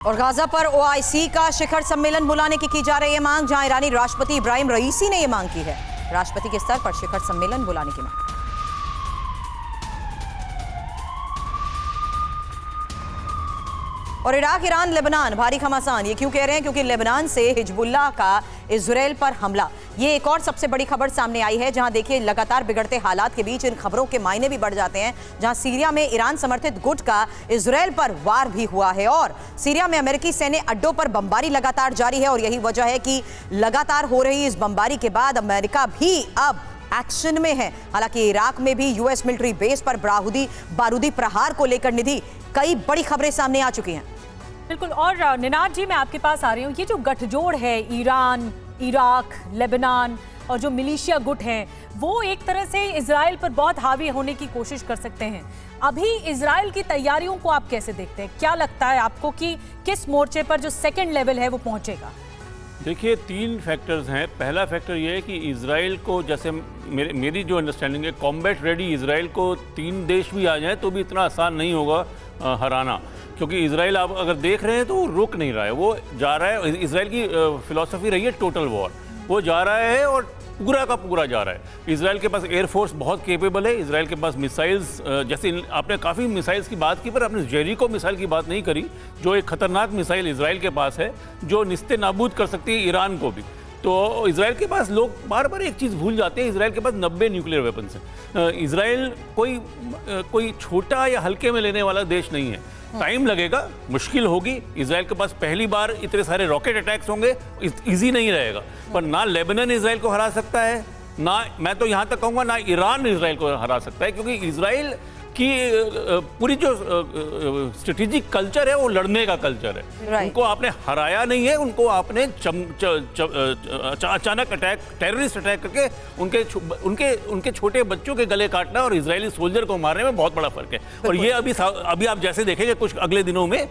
और गाजा पर ओआईसी का शिखर सम्मेलन बुलाने की जा रही है मांग, जहां ईरानी राष्ट्रपति इब्राहिम रईसी ने यह मांग की है। राष्ट्रपति के स्तर पर शिखर सम्मेलन बुलाने की मांग। और इराक, ईरान, लेबनान भारी घमासान। ये क्यों कह रहे हैं? क्योंकि लेबनान से हिजबुल्लाह का इजराइल पर हमला, ये एक और सबसे बड़ी खबर सामने आई है। जहां देखिए लगातार बिगड़ते हालात के बीच इन खबरों के मायने भी बढ़ जाते हैं। जहां सीरिया में ईरान समर्थित गुट का इजराइल पर वार भी हुआ है और सीरिया में अमेरिकी सैन्य अड्डों पर बमबारी लगातार जारी है। और यही वजह है कि लगातार हो रही इस बमबारी के बाद अमेरिका भी अब एक्शन में है। हालांकि इराक में भी यूएस मिलिट्री बेस पर बारूदी प्रहार को लेकर निधि कई बड़ी खबरें सामने आ चुकी हैं। बिल्कुल। और निनाद जी, मैं आपके पास आ रही हूँ। ये जो गठजोड़ है ईरान, इराक, लेबनान और जो मिलिशिया गुट हैं, वो एक तरह से इजराइल पर बहुत हावी होने की कोशिश कर सकते हैं। अभी इजराइल की तैयारियों को आप कैसे देखते हैं? क्या लगता है आपको कि किस मोर्चे पर जो सेकेंड लेवल है वो पहुंचेगा? देखिए, 3 फैक्टर्स हैं। पहला फैक्टर ये है कि इजराइल को, जैसे मेरी जो अंडरस्टैंडिंग है, कॉम्बैट रेडी इजराइल को 3 देश भी आ जाएं तो भी इतना आसान नहीं होगा हराना। क्योंकि इजराइल आप अगर देख रहे हैं तो वो रुक नहीं रहा है, वो जा रहा है। इजराइल की फिलॉसफी रही है टोटल वॉर, वो जा रहा है और पूरा का पूरा जा रहा है। इजराइल के पास एयरफोर्स बहुत केपेबल है, इजराइल के पास मिसाइल्स, जैसे आपने काफ़ी मिसाइल्स की बात की पर आपने जेरिको मिसाइल की बात नहीं करी, जो एक खतरनाक मिसाइल इजराइल के पास है, जो निस्ते नाबूद कर सकती है ईरान को भी। तो इजराइल के पास, लोग बार बार एक चीज़ भूल जाते हैं, इजराइल के पास 90 न्यूक्लियर वेपन्स हैं। इजराइल कोई छोटा या हल्के में लेने वाला देश नहीं है। टाइम लगेगा, मुश्किल होगी। इजराइल के पास पहली बार इतने सारे रॉकेट अटैक्स होंगे, इजी नहीं रहेगा। पर ना लेबनान इजराइल को हरा सकता है, ना, मैं तो यहाँ तक कहूँगा, ना ईरान इजराइल को हरा सकता है। क्योंकि इजराइल की पूरी जो स्ट्रेटेजिक कल्चर है वो लड़ने का कल्चर है। उनको आपने हराया नहीं है, उनको आपने अचानक अटैक, टेररिस्ट अटैक करके उनके छोटे बच्चों के गले काटना और इजरायली सोल्जर को मारने में बहुत बड़ा फर्क है। और ये अभी आप जैसे देखेंगे कुछ अगले दिनों में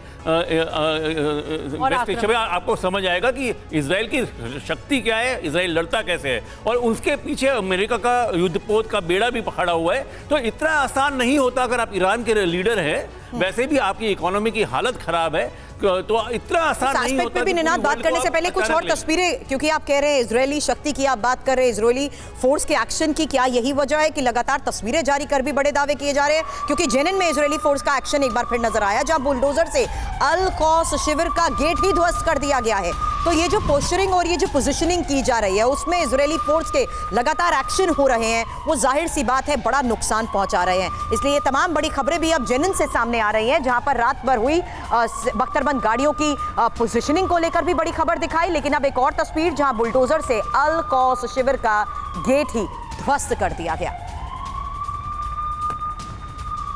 आपको समझ आएगा कि इजराइल की शक्ति क्या है, इजराइल लड़ता कैसे है। और उसके पीछे अमेरिका का युद्धपोत का बेड़ा भी पकड़ा हुआ है। तो इतना आसान नहीं होता। अगर आप ईरान के लीडर हैं, वैसे भी आपकी इकोनॉमी की हालत खराब है, तो इतना आसान नहीं होता। भी निनाद, बात करने से पहले कुछ और तस्वीरें, क्योंकि आप कह रहे हैं इजरायली शक्ति की, आप बात कर रहे हैं इजरायली फोर्स के एक्शन की, क्या यही वजह है कि लगातार तस्वीरें जारी कर भी बड़े दावे किए जा रहे हैं? क्योंकि जेनिन में इजरायली फोर्स का एक्शन एक बार फिर नजर आया, जहां बुलडोजर से अल कौस शिविर का गेट ही ध्वस्त कर दिया गया है। तो ये जो पोस्चरिंग और ये जो पोजिशनिंग की जा रही है, उसमें इजरायली फोर्स के लगातार एक्शन हो रहे हैं, वो जाहिर सी बात है बड़ा नुकसान पहुंचा रहे हैं। इसलिए ये तमाम बड़ी खबरें भी अब जेनिन से सामने आ रही हैं, जहां पर रात भर हुई बख्तरबंद गाड़ियों की पोजीशनिंग को लेकर भी बड़ी खबर दिखाई। लेकिन अब एक और तस्वीर, जहां बुलडोजर से अल कौस शिविर का गेट ही ध्वस्त कर दिया गया।